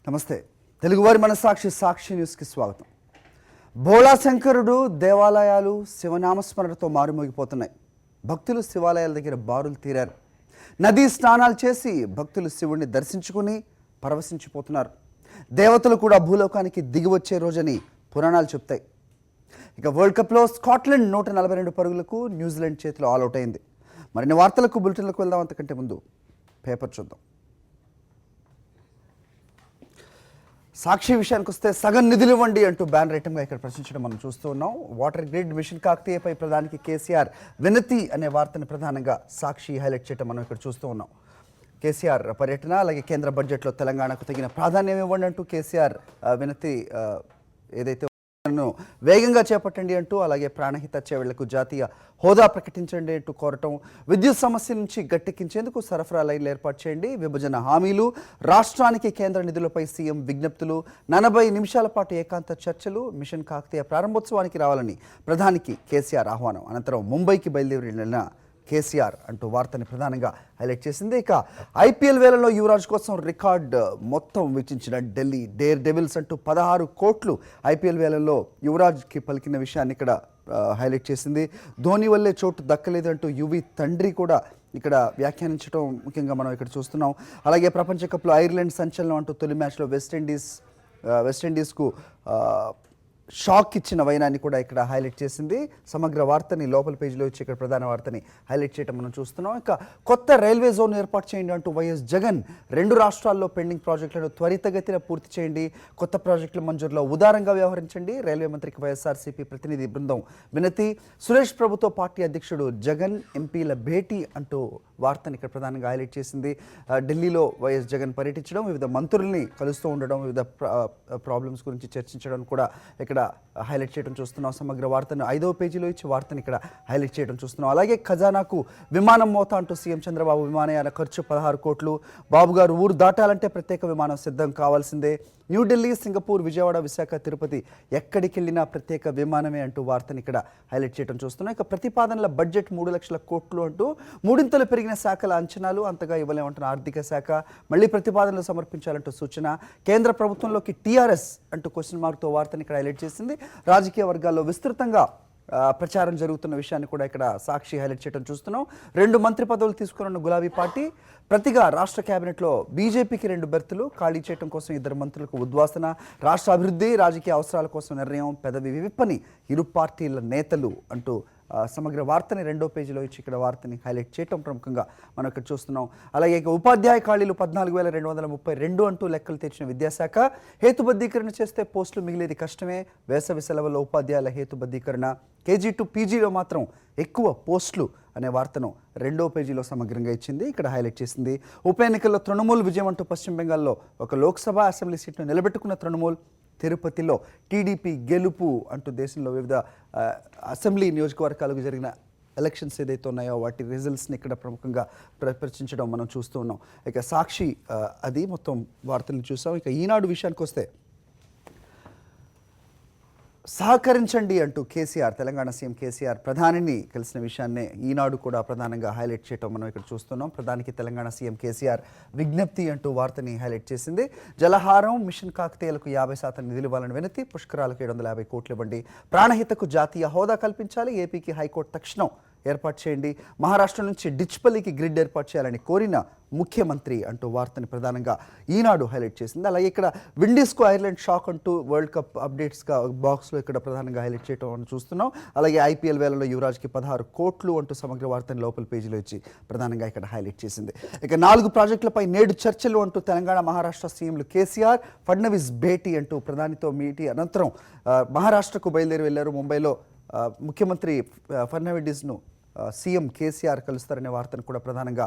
నమస్తే. తెలుగువారి మనసాక్షి సాక్షి న్యూస్కి స్వాగతం. భోళా శంకరుడు దేవాలయాలు శివనామస్మరణతో మారుమోగిపోతున్నాయి. భక్తులు శివాలయాల దగ్గర బారులు తీరారు. నదీ స్నానాలు చేసి భక్తులు శివుడిని దర్శించుకుని పరవశించిపోతున్నారు. దేవతలు కూడా భూలోకానికి దిగి వచ్చే రోజని పురాణాలు చెప్తాయి. ఇక వరల్డ్ కప్లో స్కాట్లాండ్ 142 పరుగులకు న్యూజిలాండ్ చేతిలో ఆల్అవుట్ అయింది. మరిన్ని వార్తలకు బులెటిన్లకు వెళ్దాం. అంతకంటే ముందు పేపర్ చూద్దాం. సాక్షి విషయానికి వస్తే సగం నిధులు ఇవ్వండి అంటూ బ్యానర్ ఐటమ్గా ఇక్కడ ప్రశ్నించడం మనం చూస్తూ ఉన్నాం. వాటర్ గ్రిడ్ మిషన్ కాకతీయపై ప్రధానికి కేసీఆర్ వినతి అనే వార్తను ప్రధానంగా సాక్షి హైలైట్ చేయడం మనం ఇక్కడ చూస్తూ ఉన్నాం. కేసీఆర్ పర్యటన, అలాగే కేంద్ర బడ్జెట్లో తెలంగాణకు తగిన ప్రాధాన్యం ఇవ్వండి అంటూ కేసీఆర్ వినతి ఏదైతే వేగంగా చేపట్టండి అంటూ, అలాగే ప్రాణహిత చేవళ్లకు జాతీయ హోదా ప్రకటించండి అంటూ కోరటం, విద్యుత్ సమస్య నుంచి గట్టెక్కించేందుకు సరఫరా లైన్లు ఏర్పాటు చేయండి, విభజన హామీలు, రాష్ట్రానికి కేంద్ర నిధులపై సీఎం విజ్ఞప్తులు, 40 నిమిషాల పాటు ఏకాంత చర్చలు, మిషన్ కాకతీయ ప్రారంభోత్సవానికి రావాలని ప్రధానికి కేసీఆర్ ఆహ్వానం. అనంతరం ముంబైకి బయలుదేరి వెళ్ళిన కేసీఆర్ అంటూ వార్తని ప్రధానంగా హైలైట్ చేసింది. ఇక ఐపీఎల్ వేళల్లో యువరాజ్ కోసం రికార్డ్ మొత్తం వీక్షించిన ఢిల్లీ డేర్ డెవిల్స్ అంటూ 16 కోట్లు ఐపీఎల్ వేళల్లో యువరాజ్కి పలికిన విషయాన్ని ఇక్కడ హైలైట్ చేసింది. ధోని వల్లే చోటు దక్కలేదంటూ యువి తండ్రి కూడా ఇక్కడ వ్యాఖ్యానించడం ముఖ్యంగా మనం ఇక్కడ చూస్తున్నాం. అలాగే ప్రపంచ కప్లో ఐర్లాండ్ సంచలనం అంటూ తొలి మ్యాచ్లో వెస్టిండీస్కు షాక్ ఇచ్చిన వైనాన్ని కూడా ఇక్కడ హైలైట్ చేసింది. సమగ్ర వార్తని లోపల పేజీలో ఇచ్చి ఇక్కడ ప్రధాన వార్తని హైలైట్ చేయడం మనం చూస్తున్నాం. ఇంకా కొత్త రైల్వే జోన్ ఏర్పాటు చేయండి అంటూ వైఎస్ జగన్ 2 రాష్ట్రాల్లో పెండింగ్ ప్రాజెక్టులను త్వరితగతిన పూర్తి చేయండి, కొత్త ప్రాజెక్టుల మంజూరులో ఉదారంగా వ్యవహరించండి, రైల్వే మంత్రికి వైఎస్ఆర్సీపీ ప్రతినిధి బృందం వినతి, సురేష్ ప్రభుతో పార్టీ అధ్యక్షుడు జగన్ ఎంపీల భేటీ అంటూ వార్తని ఇక్కడ ప్రధానంగా హైలైట్ చేసింది. ఢిల్లీలో వైఎస్ జగన్ పర్యటించడం, వివిధ మంత్రుల్ని కలుస్తూ ఉండడం, వివిధ ప్రాబ్లమ్స్ గురించి చర్చించడం కూడా ఇక్కడ హైలైట్ చేయడం చూస్తున్నాం. సమగ్ర వార్తను 5వ పేజీలో ఇచ్చి వార్తని ఇక్కడ హైలైట్ చేయడం చూస్తున్నాం. అలాగే ఖజానాకు విమానం మోత అంటూ సీఎం చంద్రబాబు విమానయాన ఖర్చు 16 కోట్లు, బాబు గారు ఊరు దాటాలంటే ప్రత్యేక విమానం సిద్ధం కావాల్సిందే, న్యూఢిల్లీ, సింగపూర్, విజయవాడ, విశాఖ, తిరుపతి ఎక్కడికి వెళ్ళినా ప్రత్యేక విమానమే అంటూ వార్తని ఇక్కడ హైలైట్ చేయడం చూస్తున్నాం. ఇక ప్రతిపాదనల బడ్జెట్ 3 లక్షల కోట్లు అంటూ మూడింతలు పెరిగిన శాఖల అంచనాలు, అంతగా ఇవ్వలేమంటున్న ఆర్థిక శాఖ, మళ్ళీ ప్రతిపాదనలు సమర్పించాలంటూ సూచన, కేంద్ర ప్రభుత్వంలోకి టీఆర్ఎస్ అంటూ క్వశ్చన్ మార్క్తో వార్తని ఇక్కడ హైలైట్ చేసింది. రాజకీయ వర్గాల్లో విస్తృతంగా ప్రచారం జరుగుతున్న విషయాన్ని కూడా ఇక్కడ సాక్షి హైలైట్ చేయడం చూస్తున్నాం. 2 మంత్రి పదవులు తీసుకున్న గులాబీ పార్టీ ప్రతిగా రాష్ట్ర కేబినెట్లో బీజేపీకి 2 బెర్తులు ఖాళీ చేయడం కోసం 2 మంత్రులకు ఉద్వాసన, రాష్ట్ర అభివృద్ధి రాజకీయ అవసరాల కోసం నిర్ణయం, పెదవి విప్పని ఇరు పార్టీల నేతలు అంటూ సమగ్ర వార్తని 2వ పేజీలో ఇచ్చి ఇక్కడ వార్తని హైలైట్ చేయడం ప్రముఖంగా మనం ఇక్కడ చూస్తున్నాం. అలాగే ఇక ఉపాధ్యాయ ఖాళీలు 14,232 అంటూ లెక్కలు తెచ్చిన విద్యాశాఖ, హేతుబద్ధీకరణ చేస్తే పోస్టులు మిగిలేది కష్టమే, వేసవి సెలవుల్లో ఉపాధ్యాయుల హేతుబద్ధీకరణ, కేజీ టు పీజీలో మాత్రం ఎక్కువ పోస్టులు అనే వార్తను 2వ పేజీలో సమగ్రంగా ఇచ్చింది, ఇక్కడ హైలైట్ చేసింది. ఉప ఎన్నికల్లో తృణమూల్ విజయం అంటూ పశ్చిమ బెంగాల్లో ఒక లోక్సభ అసెంబ్లీ సీట్ను నిలబెట్టుకున్న తృణమూల్, తిరుపతిలో టీడీపీ గెలుపు అంటూ దేశంలో వివిధ అసెంబ్లీ నియోజకవర్గాలకు జరిగిన ఎలక్షన్స్ ఏదైతే ఉన్నాయో వాటి రిజల్ట్స్ని ఇక్కడ ప్రముఖంగా ప్రదర్శించడం మనం చూస్తూ ఉన్నాం. ఇక సాక్షి అది మొత్తం వార్తలను చూసాం. ఇక ఈనాడు విషయానికి వస్తే సహకరించండి అంటూ కేసీఆర్, తెలంగాణ సీఎం కేసీఆర్ ప్రధానిని కలిసిన విషయాన్నే ఈనాడు కూడా ప్రధానంగా హైలైట్ చేయడం మనం ఇక్కడ చూస్తున్నాం. ప్రధానికి తెలంగాణ సీఎం కేసీఆర్ విజ్ఞప్తి అంటూ వార్తని హైలైట్ చేసింది. జలహారం, మిషన్ కాకతీయులకు 50% నిధులు ఇవ్వాలని వినతి, పుష్కరాలకు 750 కోట్లు ఇవ్వండి, ప్రాణహితకు జాతీయ హోదా కల్పించాలి, ఏపీకి హైకోర్టు తక్షణం ఏర్పాటు చేయండి, మహారాష్ట్ర నుంచి డిచ్పల్లికి గ్రిడ్ ఏర్పాటు చేయాలని కోరిన ముఖ్యమంత్రి అంటూ వార్తని ప్రధానంగా ఈనాడు హైలైట్ చేసింది. అలాగే ఇక్కడ విండీస్కు ఐర్లాండ్ షాక్ అంటూ వరల్డ్ కప్ అప్డేట్స్గా బాక్స్లో ఇక్కడ ప్రధానంగా హైలైట్ చేయడం మనం చూస్తున్నాం. అలాగే ఐపీఎల్ వేళలో యువరాజ్కి 16 కోట్లు అంటూ సమగ్ర వార్తని లోపల పేజీలో ఇచ్చి ప్రధానంగా ఇక్కడ హైలైట్ చేసింది. ఇక 4 ప్రాజెక్టులపై నేడు చర్చలు అంటూ తెలంగాణ మహారాష్ట్ర సీఎంలు కేసీఆర్, ఫడ్నవీస్ భేటీ అంటూ ప్రధానితో మీటి అనంతరం మహారాష్ట్రకు బయలుదేరి వెళ్లారు. ముంబైలో ముఖ్యమంత్రి ఫడ్నవీస్ను సీఎం కేసీఆర్ కలుస్తారనే వార్తను కూడా ప్రధానంగా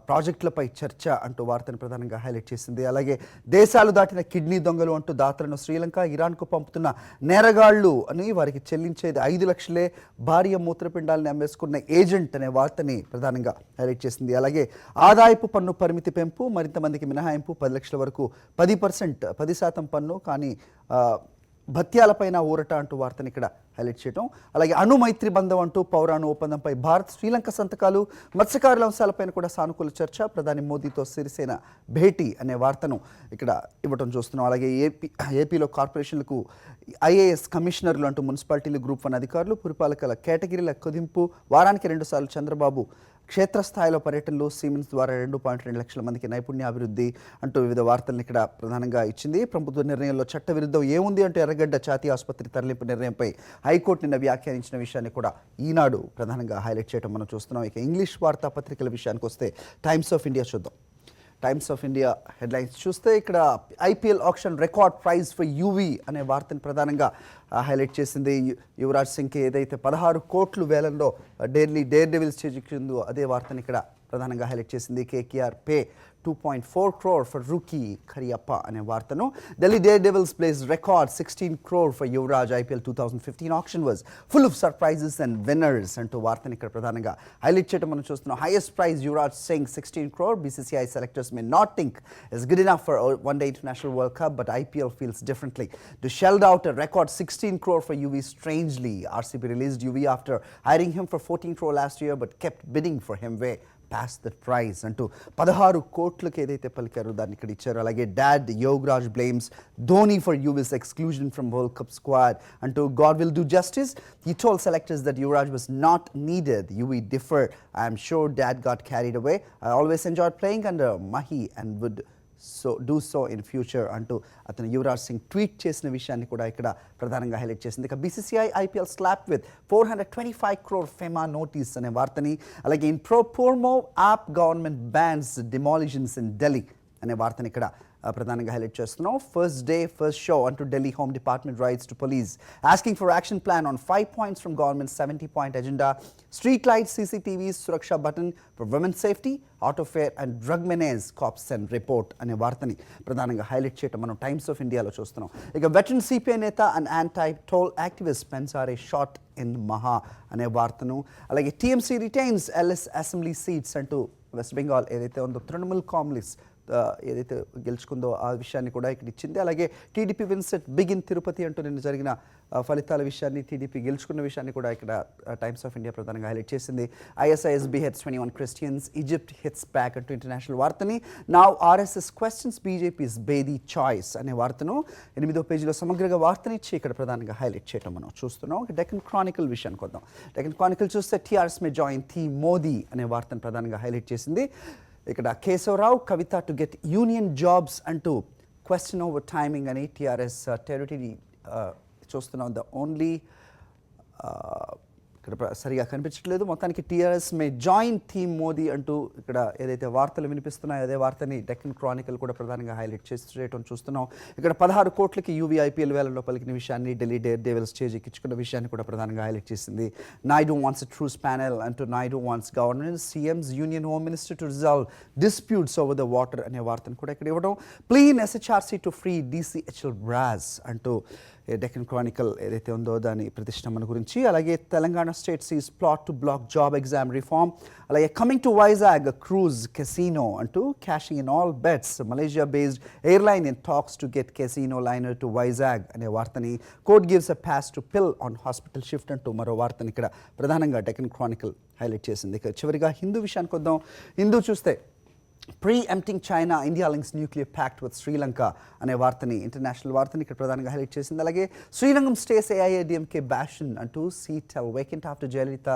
ప్రాజెక్టులపై చర్చ అంటూ వార్తను ప్రధానంగా హైలైట్ చేసింది. అలాగే దేశాలు దాటిన కిడ్నీ దొంగలు అంటూ దాతలను శ్రీలంక, ఇరాన్కు పంపుతున్న నేరగాళ్లు అని వారికి చెల్లించేది 5 లక్షలే, భార్య మూత్రపిండాలని అమ్మేసుకున్న ఏజెంట్ అనే వార్తని ప్రధానంగా హైలైట్ చేసింది. అలాగే ఆదాయపు పన్ను పరిమితి పెంపు, మరింత మందికి మినహాయింపు, 10 లక్షల వరకు 10% పన్ను, కానీ భత్యాలపైన ఊరట అంటూ వార్తని ఇక్కడ హైలైట్ చేయడం. అలాగే అణు మైత్రి బంధం అంటూ పౌరాణు ఒప్పందంపై భారత్ శ్రీలంక సంతకాలు, మత్స్యకారుల అంశాలపైన కూడా సానుకూల చర్చ, ప్రధాని మోదీతో సిరిసేన భేటీ అనే వార్తను ఇక్కడ ఇవ్వడం చూస్తున్నాం. అలాగే ఏపీలో కార్పొరేషన్లకు ఐఏఎస్ కమిషనర్లు అంటూ మున్సిపాలిటీలు గ్రూప్ 1 అధికారులు, పురపాలకల కేటగిరీల కుదింపు, వారానికి 2 సార్లు చంద్రబాబు క్షేత్రస్థాయిలో పర్యటనలు, సిమెన్స్ ద్వారా 2.2 లక్షల మందికి నైపుణ్యాభివృద్ధి అంటూ వివిధ వార్తలను ఇక్కడ ప్రధానంగా ఇచ్చింది. ప్రభుత్వ నిర్ణయంలో చట్టవిరుద్ధం ఏముంది అంటూ ఎర్రగడ్డ జాతీయ ఆసుపత్రి తరలింపు నిర్ణయంపై హైకోర్టు నిన్న వ్యాఖ్యానించిన విషయాన్ని కూడా ఈనాడు ప్రధానంగా హైలైట్ చేయడం మనం చూస్తున్నాం. ఇక ఇంగ్లీష్ వార్తాపత్రికల విషయానికి వస్తే టైమ్స్ ఆఫ్ ఇండియా చూద్దాం. టైమ్స్ ఆఫ్ ఇండియా హెడ్లైన్స్ చూస్తే ఇక్కడ IPL auction record price for Yuvi అనే వార్తను ప్రధానంగా హైలైట్ చేసింది. యువరాజ్ సింగ్కి ఏదైతే 16 కోట్ల వేలంలో డేర్ డెవిల్స్ చేజిక్కిందో అదే వార్తను ఇక్కడ ప్రధానంగా హైలైట్ చేసింది. KKR pay 2.4 crore for rookie Kariyappa అనే వార్తను. Delhi Daredevils plays record 16 crore for Yuvraj. IPL 2015 auction was full of surprises and winners అంటూ వార్తను ఇక్కడ ప్రధానంగా హైలైట్ చేయడం మనం చూస్తున్నాం. Highest praise Yuvraj Singh 16 crore. BCCI selectors may not think is good enough for one-day international World Cup, but IPL feels differently. To shelled out a record 16 crore for UV strangely. RCB released UV after hiring him for 14 crore last year, but kept bidding for him way past the price అంటూ 16 కోట్లకు ఏదైతే పలికారో దాన్ని ఇక్కడ ఇచ్చారు. అలాగే dad Yograj blames Dhoni for Yuvi's exclusion from world cup squad అంటూ god will do justice. He told selectors that Yuvraj was not needed. UV differed. I am sure dad got carried away. I always enjoyed playing under Mahi and would do so in future అంటూ అతను Yuvraj Singh tweet చేసిన విషయాన్ని కూడా ఇక్కడ ప్రధానంగా highlight చేసింది. ఇక BCCI IPL slap with 425 crore FEMA notice అనే వార్తని, అలాగే in promo AAP government bans demolitions in Delhi అనే వార్తని ఇక్కడ ప్రధానంగా హైలైట్ చేస్తున్నాం. ఫస్ట్ డే ఫస్ట్ షో అంటూ Delhi home department writes to police asking for action plan on 5 points from government 70-point agenda. Street lights, CCTVs, Suraksha button for women safety, auto fare and drug menace cops and report అనే వార్తని ప్రధానంగా highlight చేయడం మనం times of ఇండియాలో చూస్తున్నాం. ఇక veteran CPI నేత and anti toll activist Pansare shot in Maha అనే వార్తను, అలాగే TMC retains LS assembly seats అంటూ వెస్ట్ బెంగాల్ ఏదైతే ఉందో తృణమూల్ కాంగ్రెస్ ఏదైతే గెలుచుకుందో ఆ విషయాన్ని కూడా ఇక్కడ ఇచ్చింది. అలాగే టీడీపీ విన్సెట్ బిగిన్ తిరుపతి అంటూ నిన్న జరిగిన ఫలితాల విషయాన్ని, టీడీపీ గెలుచుకున్న విషయాన్ని కూడా ఇక్కడ టైమ్స్ ఆఫ్ ఇండియా ప్రధానంగా హైలైట్ చేసింది. ISISB hits 21 Christians, Egypt hits back అంటూ ఇంటర్నేషనల్ వార్తని. Now RSS questions BJP's Bedi choice అనే వార్తను 8వ పేజీలో సమగ్రంగా వార్తనిచ్చి ఇక్కడ ప్రధానంగా హైలైట్ చేయడం మనం చూస్తున్నాం. డెక్కన్ క్రానికల్ విషయానికి వద్దాం. డెక్కన్ క్రానికల్ చూస్తే TRS మే జాయిన్ థీ మోదీ అనే వార్తను ప్రధానంగా హైలైట్ చేసింది. ఇక్కడ కేశవరావు కవిత టు గెట్ యూనియన్ జాబ్స్ అంటూ క్వశ్చన్ ఓవర్ టైమింగ్ అని TRS టెరిటరీ చూస్తున్నాం. ద ఓన్లీ ఇక్కడ సరిగా కనిపించట్లేదు. మొత్తానికి TRS మే జాయిన్ థీమ్ మోదీ అంటూ ఇక్కడ ఏదైతే వార్తలు వినిపిస్తున్నాయో అదే వార్తని డెక్కన్ క్రానికల్ కూడా ప్రధానంగా హైలైట్ చేయడం చూస్తున్నాం. ఇక్కడ 16 కోట్లకి యూవీ IPL వేలంలో పలికిన విషయాన్ని, ఢిల్లీ డేర్ డెవిల్స్ చేజిక్కించుకున్న విషయాన్ని కూడా ప్రధానంగా హైలైట్ చేసింది. Naidu wants a truce panel అంటూ Naidu wants governance, CM's union home minister to resolve disputes over the water అనే వార్తను కూడా ఇక్కడ ఇవ్వడం. Plea SHRC to free DCHL brass అంటూ డెక్కన్ క్రానికల్ ఏదైతే ఉందో దాని ప్రతిష్టంభన గురించి. అలాగే Telangana state sees plot to block job exam reform. అలాగే coming to Vizag cruise casino అంటూ cashing in all bets. Malaysia based airline in talks to get casino liner to Vizag అనే వార్తని. Court gives a pass to PIL on hospital shift అంటూ మరో వార్తని ఇక్కడ ప్రధానంగా Deccan Chronicle highlight చేసింది. ఇక చివరిగా హిందూ విషయానికి వద్దాం. హిందూ చూస్తే preempting China India links nuclear pact with Sri Lanka అనే వార్తని, ఇంటర్నేషనల్ వార్తని ఇక్కడ ప్రధానంగా హైలైట్ చేసింది. అలాగే శ్రీరంగం స్టేస్ AIADMK బ్యాషన్ అంటూ సీటెల్ వేకెంట్ ఆఫ్టర్ జయలలిత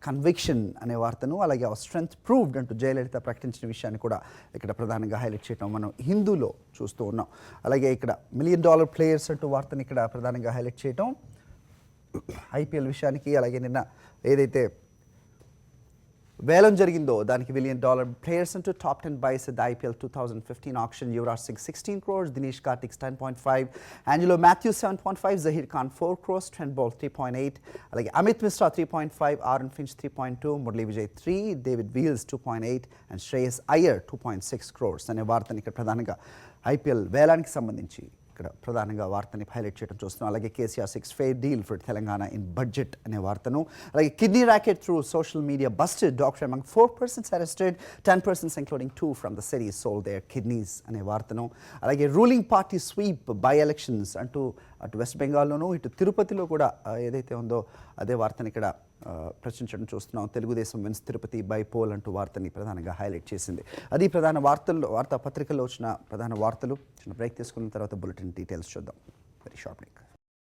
కన్విక్షన్ అనే వార్తను, అలాగే ఆ స్ట్రెంగ్త్ ప్రూవ్డ్ అంటూ జయలలిత ప్రకటించిన విషయాన్ని కూడా ఇక్కడ ప్రధానంగా హైలైట్ చేయడం మనం హిందూలో చూస్తూ ఉన్నాం. అలాగే ఇక్కడ $1 million ప్లేయర్స్ అంటూ వార్తని ఇక్కడ ప్రధానంగా హైలైట్ చేయడం IPL విషయానికి. అలాగే నిన్న ఏదైతే వేలం జరిగిందో దానికి $1 million ప్లేయర్స్ అంటూ top 10 buys the IPL 2015 auction. Yuvraj Singh 16 crores, Dinesh Karthik 10.5, Angelo Matthews 7.5, Zahir Khan 4 crores, Trent Bolt 3.8, అలాగే Amit Mishra 3.5, Aaron Finch 3.2, Murali Vijay 3, David wheels 2.8 and Shreyas Iyer 2.6 crores అనే వార్తని ఇక్కడ ప్రధానంగా IPL వేలానికి సంబంధించి ఇక్కడ ప్రధానంగా వార్తని హైలైట్ చేయడం చూస్తున్నాం. అలాగే KCR 6 fair deal for Telangana in budget అనే వార్తను, అలాగే kidney racket through social media busted, doctor among 4 persons arrested, 10 persons including 2 from the city sold their kidneys అనే వార్తను, అలాగే ruling party sweep by elections అంటూ అటు వెస్ట్ బెంగాల్లోనూ ఇటు తిరుపతిలో కూడా ఏదైతే ఉందో అదే వార్తని ఇక్కడ ప్రచురించడం చూస్తున్నాం. Telugu Desam wins Tirupati by poll అంటూ వార్తని ప్రధానంగా హైలైట్ చేసింది. అది ప్రధాన వార్తాపత్రికల్లో వచ్చిన ప్రధాన వార్తలు. చిన్న బ్రేక్ తీసుకున్న తర్వాత బులెటిన్ డీటెయిల్స్ చూద్దాం. Very short break.